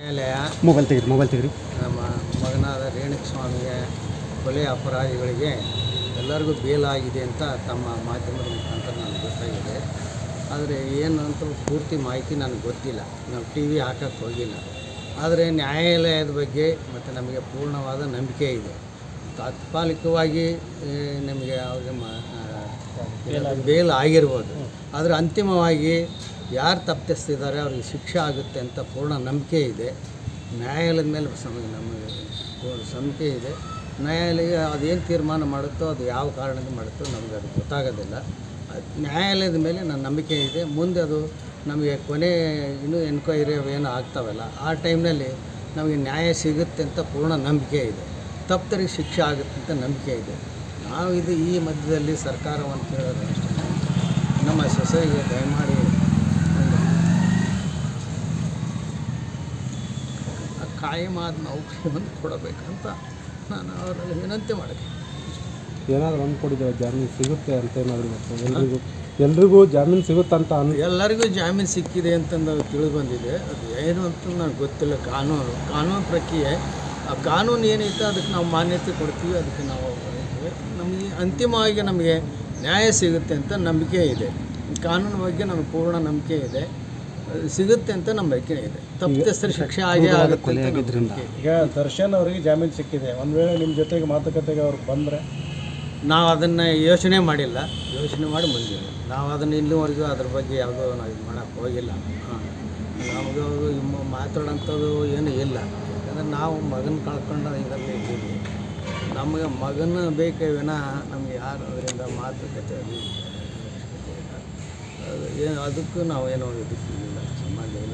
ನ್ಯಾಯಾಲಯ ಮೊಬೈಲ್ ತೆಗ್ರಿ ನಮ್ಮ ಮಗನಾದ ರೇಣುಕಸ್ವಾಮಿಗೆ ಕೊಲೆ ಅಪರಾಧಿಗಳಿಗೆ ಎಲ್ಲರಿಗೂ ಬೇಲಾಗಿದೆ ಅಂತ ತಮ್ಮ ಮಾಧ್ಯಮದ ಮುಖಾಂತರ ನನಗೆ ಗೊತ್ತಾಗಿದೆ. ಆದರೆ ಏನು ಅಂತ ಪೂರ್ತಿ ಮಾಹಿತಿ ನನಗೆ ಗೊತ್ತಿಲ್ಲ. ನಾವು ಟಿ ವಿ ಹಾಕಕ್ಕೆ ಹೋಗಿಲ್ಲ. ಆದರೆ ನ್ಯಾಯಾಲಯದ ಬಗ್ಗೆ ಮತ್ತು ನಮಗೆ ಪೂರ್ಣವಾದ ನಂಬಿಕೆ ಇದೆ. ತಾತ್ಕಾಲಿಕವಾಗಿ ನಮಗೆ ಅವ್ರಿಗೆ ಬೇಲ್ ಆಗಿರ್ಬೋದು, ಆದರೆ ಅಂತಿಮವಾಗಿ ಯಾರು ತಪ್ಪಿಸ್ತಿದ್ದಾರೆ ಅವ್ರಿಗೆ ಶಿಕ್ಷೆ ಆಗುತ್ತೆ ಅಂತ ಪೂರ್ಣ ನಂಬಿಕೆ ಇದೆ. ನ್ಯಾಯಾಲಯದ ಮೇಲೆ ನಮಗೆ ನಂಬಿಕೆ ಇದೆ. ನ್ಯಾಯಾಲಯ ಅದೇನು ತೀರ್ಮಾನ ಮಾಡುತ್ತೋ ಅದು ಯಾವ ಕಾರಣದಿಂದ ಮಾಡುತ್ತೋ ನಮಗೆ ಅದು ಗೊತ್ತಾಗೋದಿಲ್ಲ. ನ್ಯಾಯಾಲಯದ ಮೇಲೆ ನನ್ನ ನಂಬಿಕೆ ಇದೆ. ಮುಂದೆ ಅದು ನಮಗೆ ಕೊನೆ ಇನ್ನೂ ಎನ್ಕ್ವೈರಿ ಅವೇನು ಆಗ್ತಾವಲ್ಲ, ಆ ಟೈಮ್ನಲ್ಲಿ ನಮಗೆ ನ್ಯಾಯ ಸಿಗುತ್ತೆ ಅಂತ ಪೂರ್ಣ ನಂಬಿಕೆ ಇದೆ. ತಪ್ಪಿದರಿಗೆ ಶಿಕ್ಷೆ ಆಗುತ್ತೆ ಅಂತ ನಂಬಿಕೆ ಇದೆ. ನಾವು ಈ ಮಧ್ಯದಲ್ಲಿ ಸರ್ಕಾರವನ್ನು ಕೇಳೋದು ಅಷ್ಟೇ, ನಮ್ಮ ಸೊಸೆಗೆ ದಯಮಾಡಿ ಕಾಯಮಾದ ನೌಕರಿಯನ್ನು ಕೊಡಬೇಕಂತ ನಾನು ಅವರಲ್ಲಿ ವಿನಂತಿ ಮಾಡಿದೆ. ಏನಾದರೂ ಅಂದ್ಕೊಂಡಿದ್ದೇವೆ ಜಾಮೀನು ಸಿಗುತ್ತೆ ಅಂತ ಏನಾದರೂ ಎಲ್ರಿಗೂ ಜಾಮೀನು ಸಿಗುತ್ತೆ ಅಂತ ಎಲ್ಲರಿಗೂ ಜಾಮೀನು ಸಿಕ್ಕಿದೆ ಅಂತಂದು ತಿಳಿದು ಬಂದಿದೆ. ಅದು ಏನು ಅಂತ ನನಗೆ ಗೊತ್ತಿಲ್ಲ. ಕಾನೂನು ಪ್ರಕ್ರಿಯೆ, ಆ ಕಾನೂನು ಏನೈತೆ ಅದಕ್ಕೆ ನಾವು ಮಾನ್ಯತೆ ಕೊಡ್ತೀವಿ, ಅದಕ್ಕೆ ನಾವು ನಮಗೆ ಅಂತಿಮವಾಗಿ ನಮಗೆ ನ್ಯಾಯ ಸಿಗುತ್ತೆ ಅಂತ ನಂಬಿಕೆ ಇದೆ. ಕಾನೂನು ಬಗ್ಗೆ ನಮಗೆ ಪೂರ್ಣ ನಂಬಿಕೆ ಇದೆ, ಸಿಗುತ್ತೆ ಅಂತ ನಂಬಿಕೆ ಇದೆ. ತಪ್ಪಿತಸ್ಥರ ಶಿಕ್ಷೆ ಆಗೇ ಆಗುತ್ತೆ ಅಂತ. ಈಗ ದರ್ಶನ್ ಅವರಿಗೆ ಜಾಮೀನು ಸಿಕ್ಕಿದೆ, ಒಂದು ವೇಳೆ ನಿಮ್ಮ ಜೊತೆಗೆ ಮಾತುಕತೆಗೆ ಅವ್ರು ಬಂದರೆ ನಾವು ಅದನ್ನು ಯೋಚನೆ ಮಾಡಿಲ್ಲ, ಯೋಚನೆ ಮಾಡಿ ಬಂದಿಲ್ಲ. ನಾವು ಅದನ್ನು ಇಲ್ಲಿವರೆಗೂ ಅದ್ರ ಬಗ್ಗೆ ಯಾವುದೋ ನಾವು ಇದು ಮಾಡೋಕ್ಕೆ ಹೋಗಿಲ್ಲ. ನಮಗೆ ಮಾತಾಡೋಂಥದ್ದು ಏನೂ ಇಲ್ಲ. ಯಾಕಂದರೆ ನಾವು ಮಗನ ಕಳ್ಕೊಂಡು ಇದರಲ್ಲಿ ಇದ್ದೀವಿ. ನಮಗೆ ಮಗನ ಬೇಕೇ ವಿನಃ ನಮಗೆ ಯಾರು ಅದರಿಂದ ಮಾತುಕತೆ ಅದು ಏನು ಅದಕ್ಕೂ ನಾವೇನೋ ಇದಕ್ಕೆ ಇಲ್ಲ, ಸಂಬಂಧ ಇಲ್ಲ.